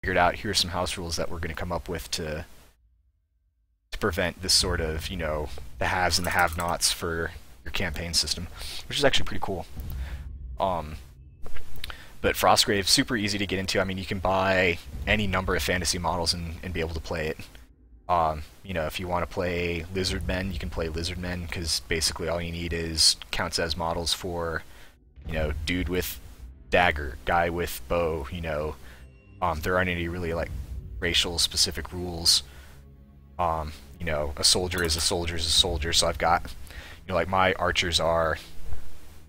figured out here are some house rules that we're going to come up with to prevent this sort of, you know, the haves and the have-nots for your campaign system, which is actually pretty cool. But Frostgrave, super easy to get into. I mean, you can buy any number of fantasy models and be able to play it. You know, if you want to play Lizardmen, you can play Lizardmen, because basically all you need is counts as models for, you know, dude with dagger, guy with bow, you know. There aren't any really, like, racial specific rules. You know, a soldier is a soldier is a soldier, so I've got, you know, like, my archers are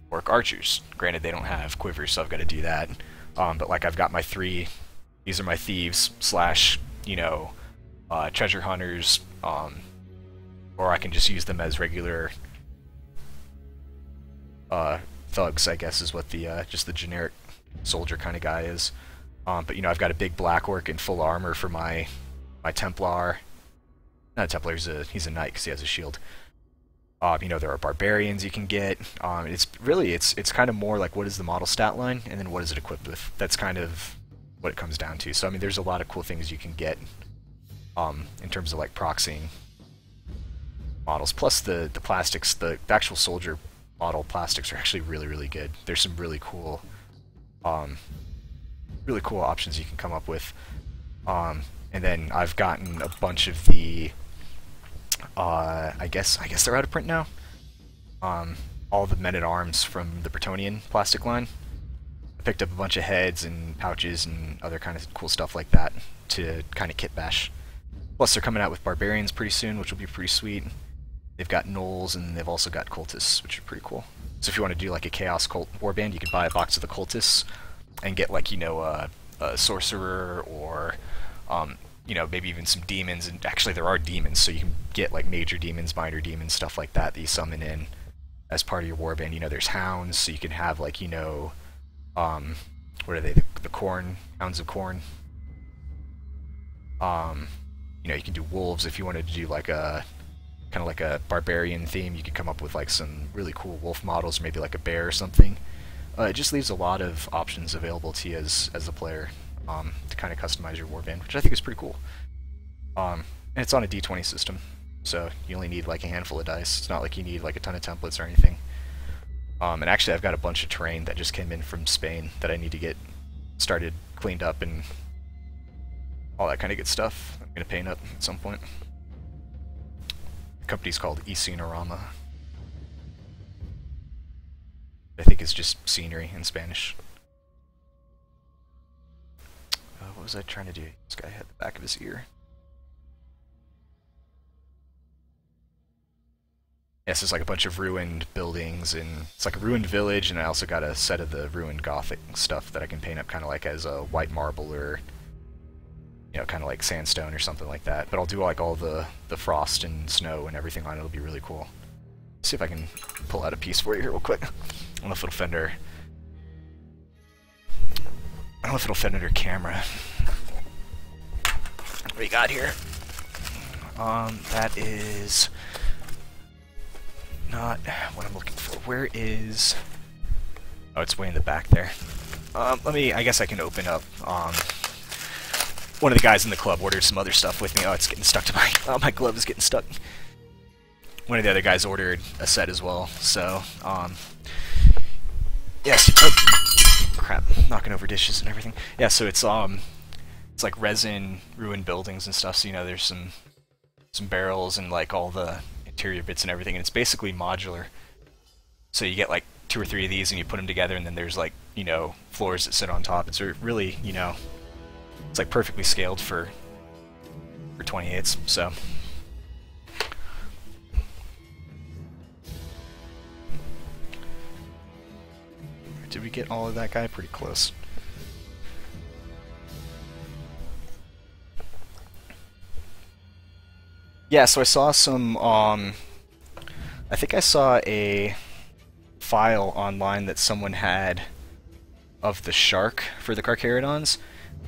orc archers. Granted, they don't have quivers, so I've got to do that. But, like, I've got my three, these are my thieves slash, you know, treasure hunters, or I can just use them as regular thugs, I guess is what the just the generic soldier kind of guy is. But you know, I've got a big black orc in full armor for my Templar. Not a Templar, he's a knight because he has a shield. You know, there are barbarians you can get. It's really it's kind of more like what is the model stat line, and then what is it equipped with. That's kind of what it comes down to. So I mean, there's a lot of cool things you can get in terms of like proxying models. Plus the plastics, the actual soldier model plastics are actually really good. There's some really cool options you can come up with. And then I've gotten a bunch of the I guess they're out of print now. All the men-at-arms from the Bretonnian plastic line. I picked up a bunch of heads and pouches and other kind of cool stuff like that to kind of kit bash. Plus they're coming out with barbarians pretty soon, which will be pretty sweet. They've got gnolls, and they've also got cultists, which are pretty cool. So if you want to do like a chaos cult warband, you can buy a box of the cultists and get, like, you know, a sorcerer, or you know, maybe even some demons. And actually there are demons, so you can get like major demons, minor demons, stuff like that that you summon in as part of your warband. You know, there's hounds, so you can have, like, you know, what are they, the corn, hounds of corn. You know, you can do wolves if you wanted to do like a kind of like a barbarian theme. You could come up with like some really cool wolf models, or maybe like a bear or something. It just leaves a lot of options available to you as a player to kind of customize your warband, which I think is pretty cool. And it's on a D20 system, so you only need like a handful of dice. It's not like you need like a ton of templates or anything. And actually I've got a bunch of terrain that just came in from Spain that I need to get started, cleaned up, and all that kind of good stuff. I'm going to paint up at some point. The company's called Escenorama. I think it's just scenery in Spanish. What was I trying to do? This guy had the back of his ear. Yes, there's like a bunch of ruined buildings, and it's like a ruined village, and I also got a set of the ruined Gothic stuff that I can paint up kind of like as a white marble, or, you know, kind of like sandstone or something like that. But I'll do like all the frost and snow and everything on it. It'll be really cool. Let's see if I can pull out a piece for you here real quick. I don't know if it'll fit under. I don't know if it'll fit under camera. What do we got here? That is not what I'm looking for. Where is? Oh, it's way in the back there. Let me. I guess I can open up. One of the guys in the club ordered some other stuff with me. Oh, it's getting stuck to my... Oh, my glove is getting stuck. One of the other guys ordered a set as well, so, yes, oh, crap, knocking over dishes and everything. Yeah, so it's like resin, ruined buildings and stuff, so, you know, there's some barrels and, like, all the interior bits and everything, and it's basically modular. So you get, like, 2 or 3 of these, and you put them together, and then there's, like, you know, floors that sit on top. It's really, you know... It's like perfectly scaled for 28s, so. Did we get all of that guy? Pretty close. Yeah, so I saw some, I think I saw a file online that someone had of the shark for the Carcharodons.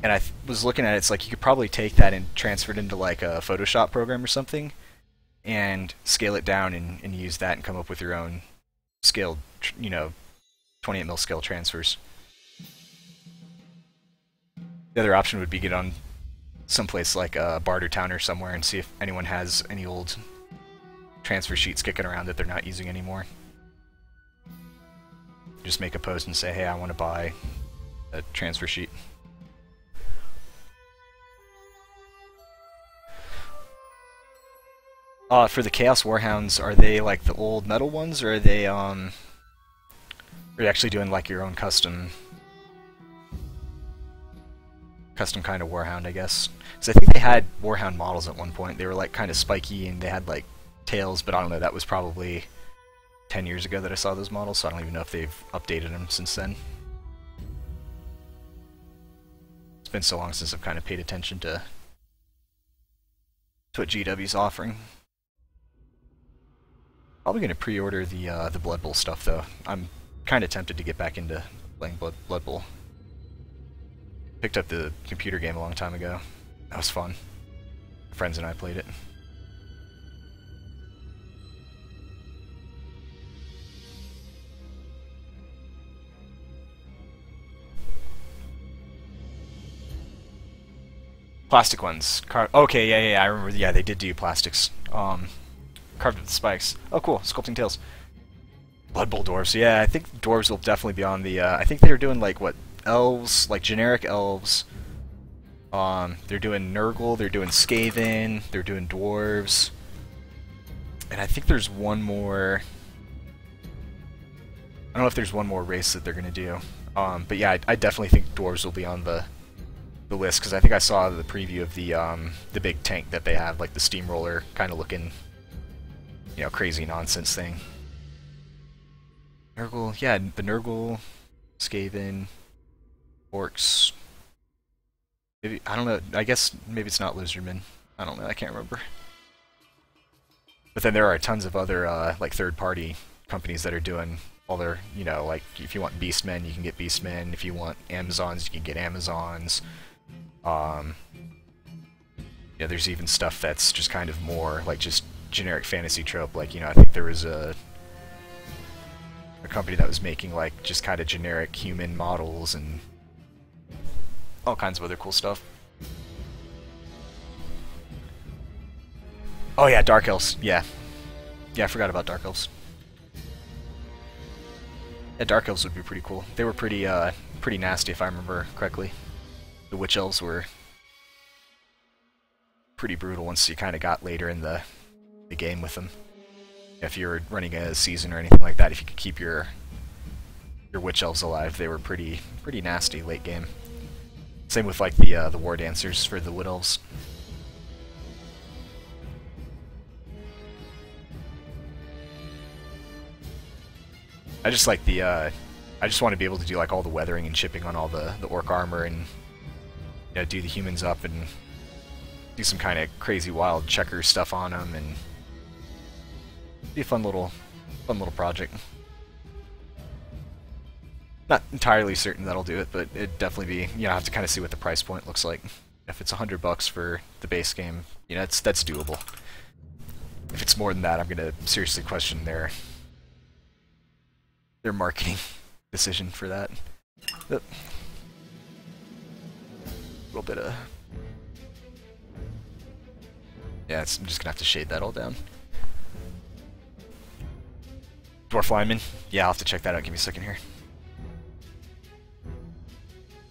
And I was looking at it, it's like you could probably take that and transfer it into like a Photoshop program or something, and scale it down and use that and come up with your own scaled, you know, 28mm scale transfers. The other option would be get on someplace like Barter Town or somewhere and see if anyone has any old transfer sheets kicking around that they're not using anymore. Just make a post and say, hey, I want to buy a transfer sheet. For the Chaos Warhounds, are they like the old metal ones, or are you actually doing like your own custom kind of Warhound, I guess? Because I think they had Warhound models at one point. They were like kind of spiky and they had like tails, but I don't know, that was probably 10 years ago that I saw those models, so I don't even know if they've updated them since then. It's been so long since I've kind of paid attention to what GW's offering. Probably going to pre-order the Blood Bowl stuff, though. I'm kind of tempted to get back into playing Blood Bowl. Picked up the computer game a long time ago. That was fun. Friends and I played it. Plastic ones. Okay, yeah, I remember. Yeah, they did do plastics. Carved with spikes. Oh, cool. Sculpting tails. Blood Bowl dwarves. Yeah, I think dwarves will definitely be on the. I think they're doing like what, elves, like generic elves. They're doing Nurgle. They're doing Skaven. They're doing dwarves. And I think there's one more. I don't know if there's one more race that they're gonna do. But yeah, I definitely think dwarves will be on the list, because I think I saw the preview of the big tank that they have, like the steamroller kind of looking, you know, crazy nonsense thing. Nurgle, yeah, the Nurgle, Skaven, Orcs. Maybe, I don't know. I guess maybe it's not Lizardmen. I don't know. I can't remember. But then there are tons of other like third-party companies that are doing all their, you know, like if you want Beastmen, you can get Beastmen. If you want Amazons, you can get Amazons. Yeah, there's even stuff that's just kind of more like just generic fantasy trope. Like, you know, I think there was a company that was making like just kind of generic human models and all kinds of other cool stuff. Oh yeah, Dark Elves. Yeah, I forgot about Dark Elves. Yeah, Dark Elves would be pretty cool. They were pretty nasty if I remember correctly. The Witch Elves were pretty brutal once you kind of got later in the game with them. If you were running a season or anything like that, if you could keep your Witch Elves alive, they were pretty nasty late game. Same with like the War Dancers for the Wood Elves. I just like the I just want to be able to do like all the weathering and chipping on all the orc armor, and you know, do the humans up and do some kind of crazy wild checker stuff on them, and be a fun little project. Not entirely certain that'll do it, but it'd definitely be, you know, I have to kind of see what the price point looks like. If it's $100 for the base game, you know, that's doable. If it's more than that, I'm gonna seriously question their marketing decision for that. A little bit of, yeah, I'm just gonna have to shade that all down. Dwarf Lineman, yeah, I'll have to check that out. Give me a second here.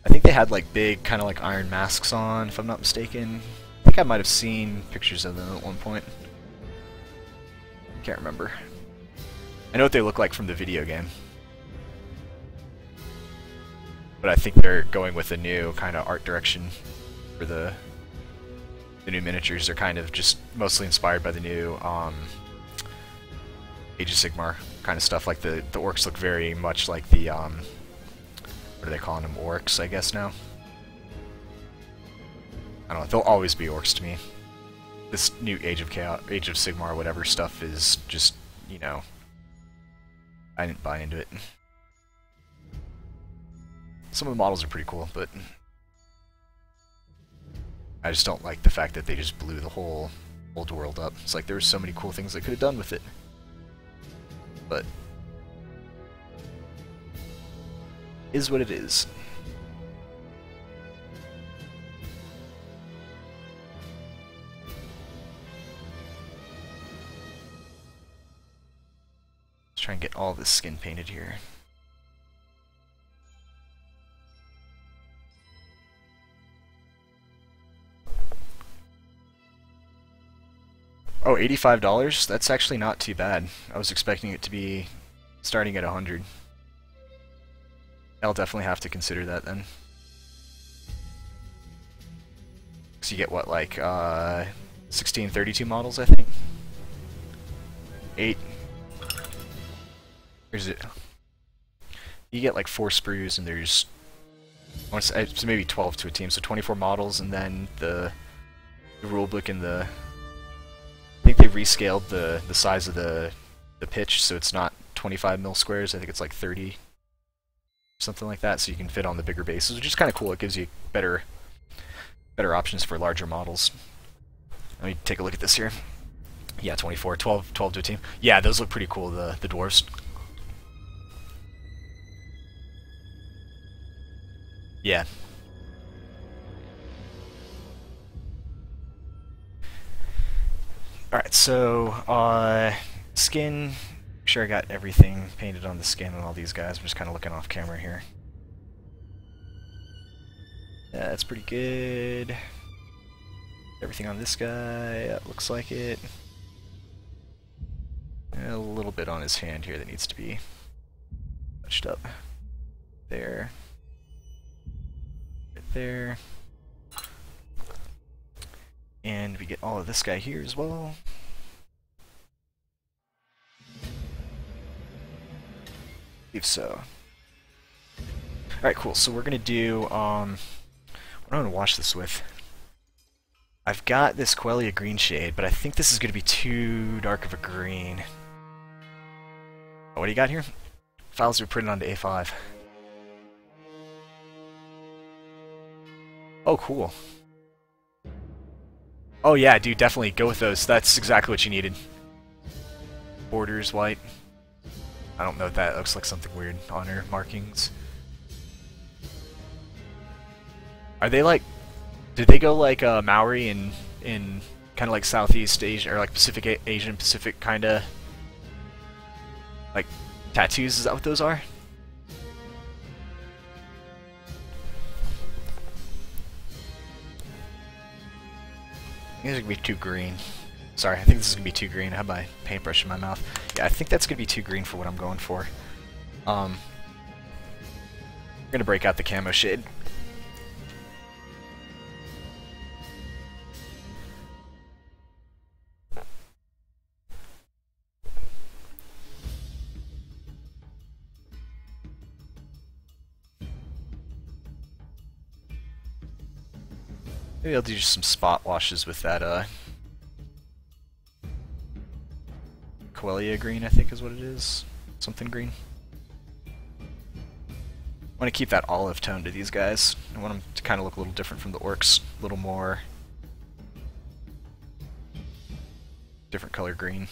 I think they had like big kind of like iron masks on, if I'm not mistaken. I think I might have seen pictures of them at one point. Can't remember. I know what they look like from the video game. But I think they're going with a new kind of art direction for the new miniatures. They're kind of just mostly inspired by the new Age of Sigmar kind of stuff. Like the orcs look very much like the what are they calling them? Orcs, I guess now. I don't know. They'll always be orcs to me. This new Age of Sigmar, whatever stuff is just, you know, I didn't buy into it. Some of the models are pretty cool, but I just don't like the fact that they just blew the whole old world up. It's like there were so many cool things they could have done with it. But is what it is. Let's try and get all this skin painted here. Oh, $85? That's actually not too bad. I was expecting it to be starting at 100. I'll definitely have to consider that then. So you get what, like 1632 models, I think? 8. Here's it. You get like 4 sprues, and there's so maybe 12 to a team, so 24 models, and then the rulebook and the. I think they rescaled the size of the pitch, so it's not 25 mil squares. I think it's like 30, something like that. So you can fit on the bigger bases, which is kind of cool. It gives you better options for larger models. Let me take a look at this here. Yeah, 24, 12 to a team. Yeah, those look pretty cool. The dwarves. Yeah. Alright, so, skin. Make sure I got everything painted on the skin on all these guys. I'm just kind of looking off camera here. Yeah, that's pretty good. Everything on this guy, that looks like it. A little bit on his hand here that needs to be touched up. There. Right there. And we get all of this guy here as well. I believe so. Alright, cool. So we're gonna do what I'm gonna wash this with. I've got this Quellia green shade, but I think this is gonna be too dark of a green. Oh, what do you got here? Files are printed onto A5. Oh, cool. Oh yeah, dude, definitely go with those. That's exactly what you needed. Borders white. I don't know if that looks like something weird. Honor markings. Are they like? Did they go like Maori in kind of like Southeast Asia or like Asian Pacific kind of like tattoos? Is that what those are? I think it's gonna be too green. Sorry, I think this is gonna be too green. I have my paintbrush in my mouth. Yeah, I think that's gonna be too green for what I'm going for. I'm gonna break out the camo shade. Maybe I'll do just some spot washes with that Quellia green, I think is what it is. Something green. I want to keep that olive tone to these guys. I want them to kind of look a little different from the orcs. A little more different color green.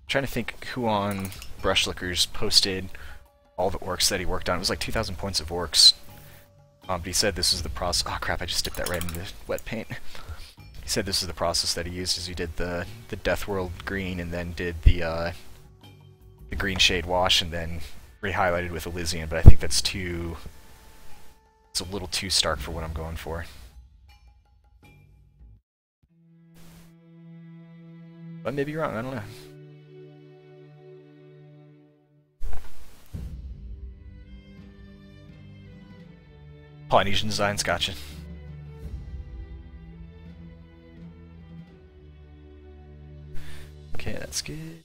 Trying to think who on Brushlickers posted all the orcs that he worked on. It was like 2,000 points of orcs. But he said this is the process. Oh crap! I just dipped that right into wet paint. He said this is the process that he used, as he did the Death World green, and then did the green shade wash, and then re-highlighted with Elysian. But I think that's too. It's a little too stark for what I'm going for. But maybe you're wrong. I don't know. Polynesian designs, gotcha. Okay, that's good.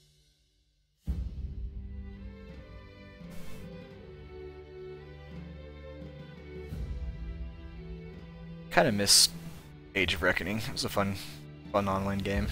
Kind of miss Age of Reckoning. It was a fun online game.